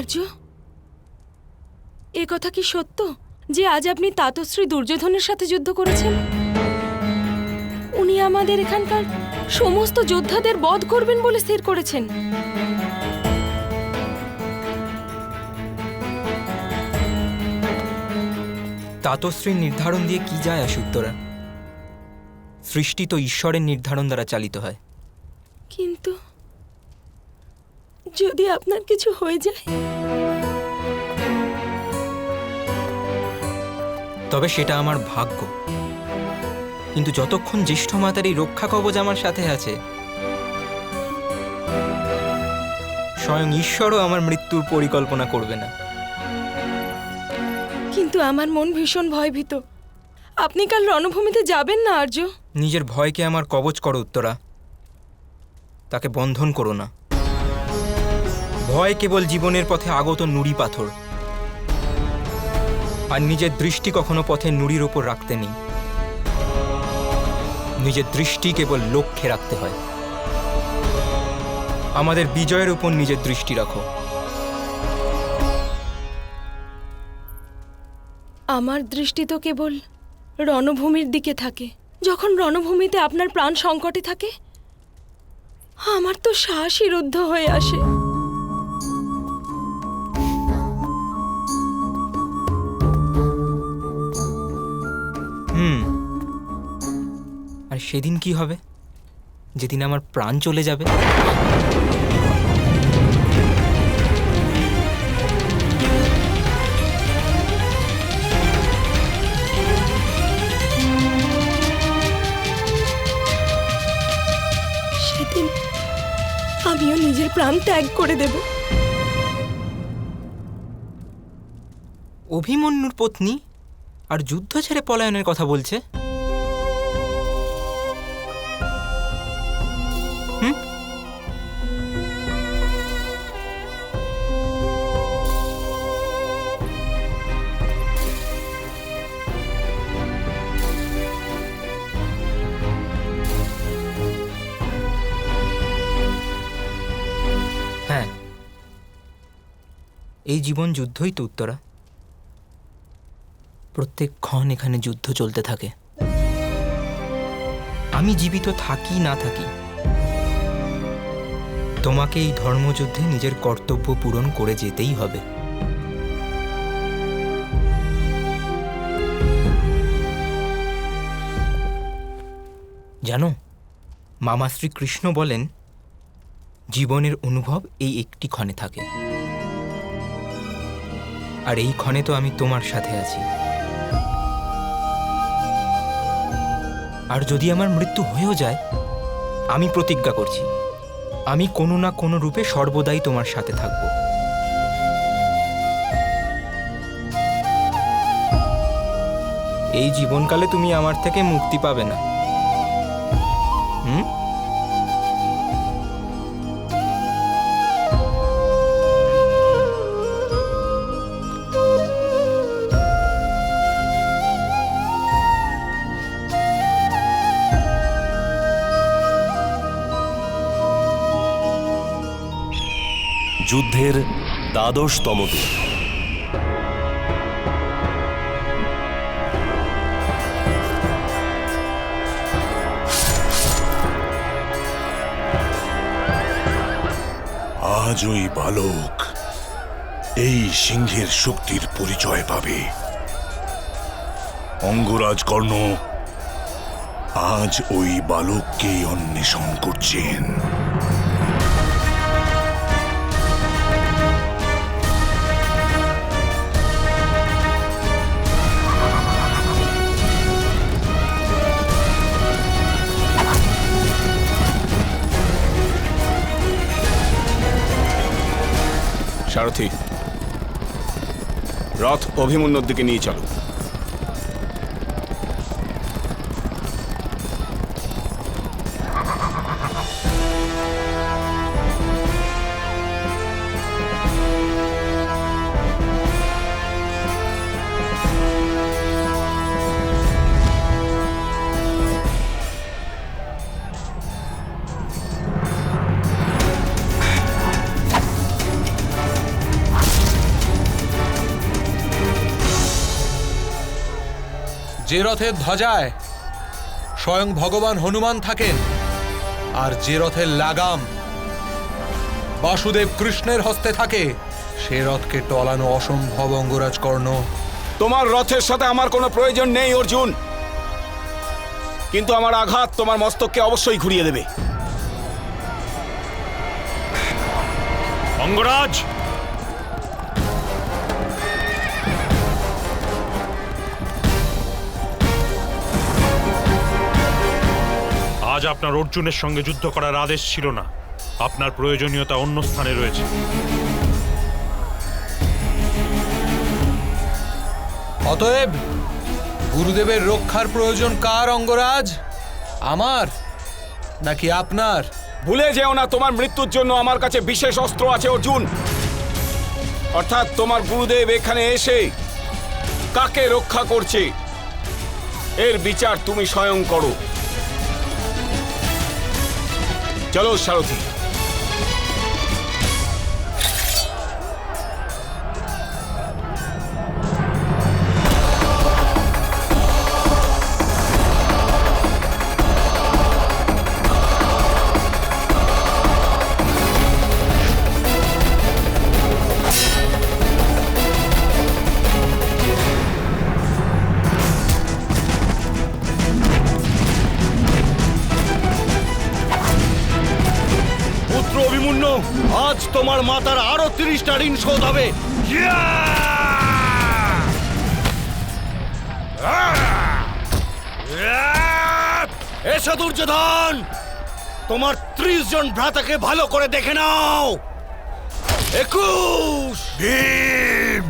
আর্য, এ কথা কি সত্য যে আজ আপনি তাতশ্রী দুর্যোধনের সাথে যুদ্ধ করেছেন? উনি আমাদের এখানকার সমস্ত যোদ্ধাদের বধ করবেন বলে স্থির করেছেন। তাতশ্রীর নির্ধারণ দিয়ে কি যায় আসে উত্তরা? সৃষ্টি তো ঈশ্বরের নির্ধারণ দ্বারা চালিত হয়। কিন্তু যদি আপনার কিছু হয়ে যায়? তবে সেটা আমার ভাগ্য। কিন্তু যতক্ষণ জ্যেষ্ঠ মাতার এই রক্ষা কবচ আমার সাথে আছে, স্বয়ং ঈশ্বরও আমার মৃত্যুর পরিকল্পনা করবে না। কিন্তু আমার মন ভীষণ ভয়ভীত। আপনি কাল রণভূমিতে যাবেন না আর্য? নিজের ভয়কে আমার কবচ করো উত্তরা, তাকে বন্ধন করো না। ভয় কেবল জীবনের পথে আগত নুড়ি পাথর, আর নিজের দৃষ্টি কখনো পথে নুড়ির ওপর রাখতে নেই। নিজের দৃষ্টি কেবল লক্ষ্যে রাখতে হয়। আমাদের বিজয়ের উপর নিজের দৃষ্টি রাখো। আমার দৃষ্টি তো কেবল রণভূমির দিকে থাকে। যখন রণভূমিতে আপনার প্রাণ সংকটে থাকে, আমার তো সাহসী রুদ্ধ হয়ে আসে। আর সেদিন কি হবে, যেদিন আমার প্রাণ চলে যাবে? সেদিন আমিও নিজের প্রাণ ত্যাগ করে দেব। অভিমন্যুর পত্নী আর যুদ্ধ ছেড়ে পলায়নের কথা বলছে? হ্যাঁ, এই জীবন যুদ্ধই তো উত্তরা। প্রত্যেক ক্ষণ এখানে যুদ্ধ চলতে থাকে। আমি জীবিত থাকি না থাকি, তোমাকে এই ধর্মযুদ্ধে নিজের কর্তব্য পূরণ করে যেতেই হবে। জানো, মামা শ্রীকৃষ্ণ বলেন, জীবনের অনুভব এই একটি ক্ষণে থাকে, আর এই ক্ষণে তো আমি তোমার সাথে আছি। আর যদি আমার মৃত্যু হয়েও যায়, আমি প্রতিজ্ঞা করছি, আমি কোনো না কোনো রূপে সর্বদাই তোমার সাথে থাকব। এই জীবনকালে তুমি আমার থেকে মুক্তি পাবে না। যুদ্ধের দ্বাদশতম দিন। আজ ওই বালক এই সিংহের শক্তির পরিচয় পাবে। অঙ্গরাজ কর্ণ আজ ওই বালককে অন্বেষণ করছেন। সারথি, রথ অভিমন্যুর দিকে নিয়ে চলো। যে রথের ধ্বজায় স্বয়ং ভগবান হনুমান থাকেন, আর যে রথের লাগাম বাসুদেব কৃষ্ণের হস্তে থাকে, সে রথকে টলানো অসম্ভব অঙ্গরাজ কর্ণ। তোমার রথের সাথে আমার কোনো প্রয়োজন নেই অর্জুন, কিন্তু আমার আঘাত তোমার মস্তককে অবশ্যই ঘুরিয়ে দেবে। অঙ্গরাজ, আজ আপনার অর্জুনের সঙ্গে যুদ্ধ করার আদেশ ছিল না। আপনার প্রয়োজনীয়তা অন্য স্থানে রয়েছে। অতএব গুরুদেবের রক্ষার প্রয়োজন কার অঙ্গরাজ? আমার নাকি আপনার? ভুলে যেও না, তোমার মৃত্যুর জন্য আমার কাছে বিশেষ অস্ত্র আছে অর্জুন। অর্থাৎ তোমার গুরুদেব এখানে এসে কাকে রক্ষা করছে এর বিচার তুমি স্বয়ং করো। চলো সারথি। পুত্র অভিমন্যু, আজ তোমার মাতার আরো 30টা ঋণ শোধ হবে। এসো দুর্যোধন, তোমার 30 জন ভ্রাতাকে ভালো করে দেখে নাও। 21 ভীম,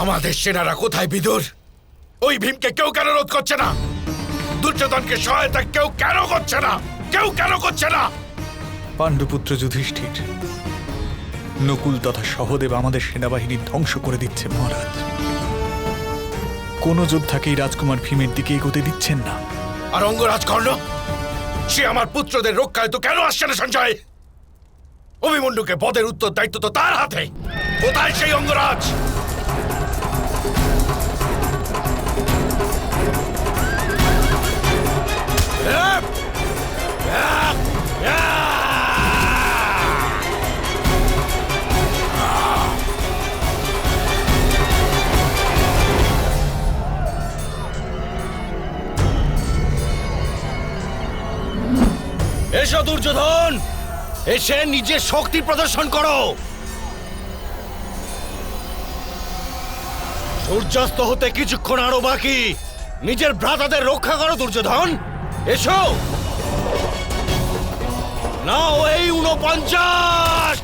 আমাদের সেনারা কোথায় বিদুর? ওই ভীমকে কেউ কেন রোধ করছে না? দুর্যোধনকে সহায়তা কেউ কেন করছে না? কেউ কেন করছে না? পাণ্ডুপুত্র যুধিষ্ঠির, নকুল তথা সহদেব আমাদের সেনাবাহিনী ধ্বংস করে দিচ্ছে মহারাজ। কোন যোদ্ধাকেই রাজকুমার ভীমের দিকে এগোতে দিচ্ছেন না। আর অঙ্গরাজ কর্ণ, সে আমার পুত্রদের রক্ষায় তো কেন আসছে না সঞ্জয়? অভিমন্যুকে বদের উত্তর দায়িত্ব তো তার হাতে। কোথায় সেই অঙ্গরাজ? এসো দুর্যোধন, এসে নিজের শক্তি প্রদর্শন করো। সূর্যাস্ত হতে কিছুক্ষণ আরো বাকি। নিজের ভ্রাতাদের রক্ষা করো দুর্যোধন। এসো নাও এই 49।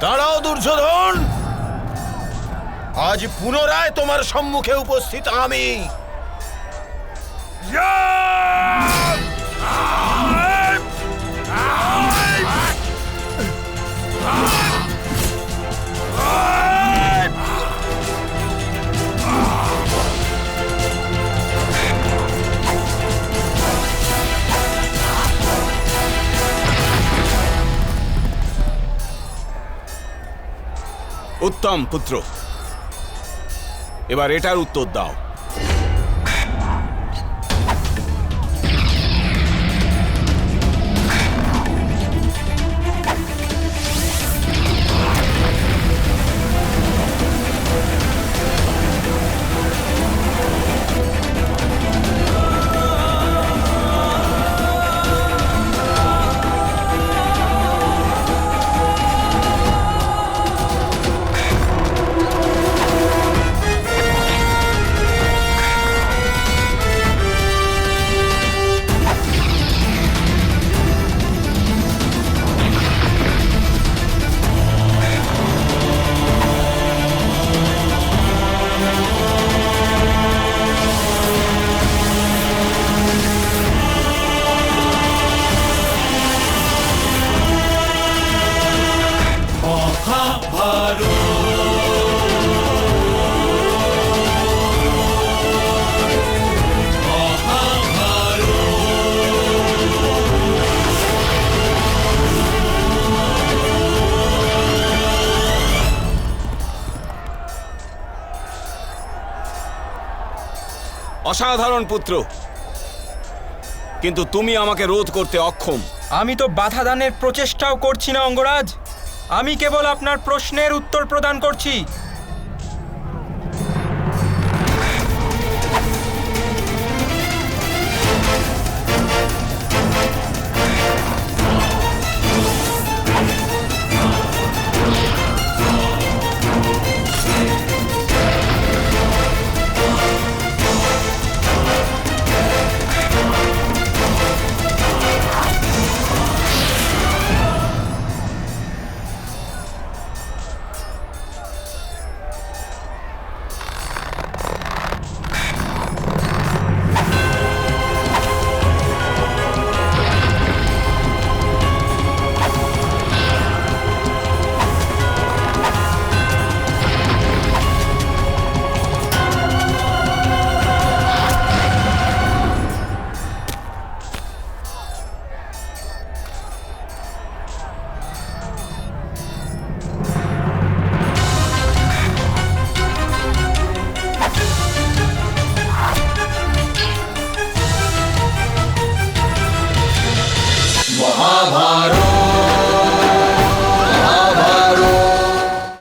দাঁড়াও দুর্যোধন, আজ পুনরায় তোমার সম্মুখে উপস্থিত আমি। উত্তম পুত্র, এবার এটার উত্তর দাও। অসাধারণ পুত্র, কিন্তু তুমি আমাকে রোধ করতে অক্ষম। আমি তো বাধা দানের প্রচেষ্টাও করছি না অঙ্গরাজ, আমি কেবল আপনার প্রশ্নের উত্তর প্রদান করছি।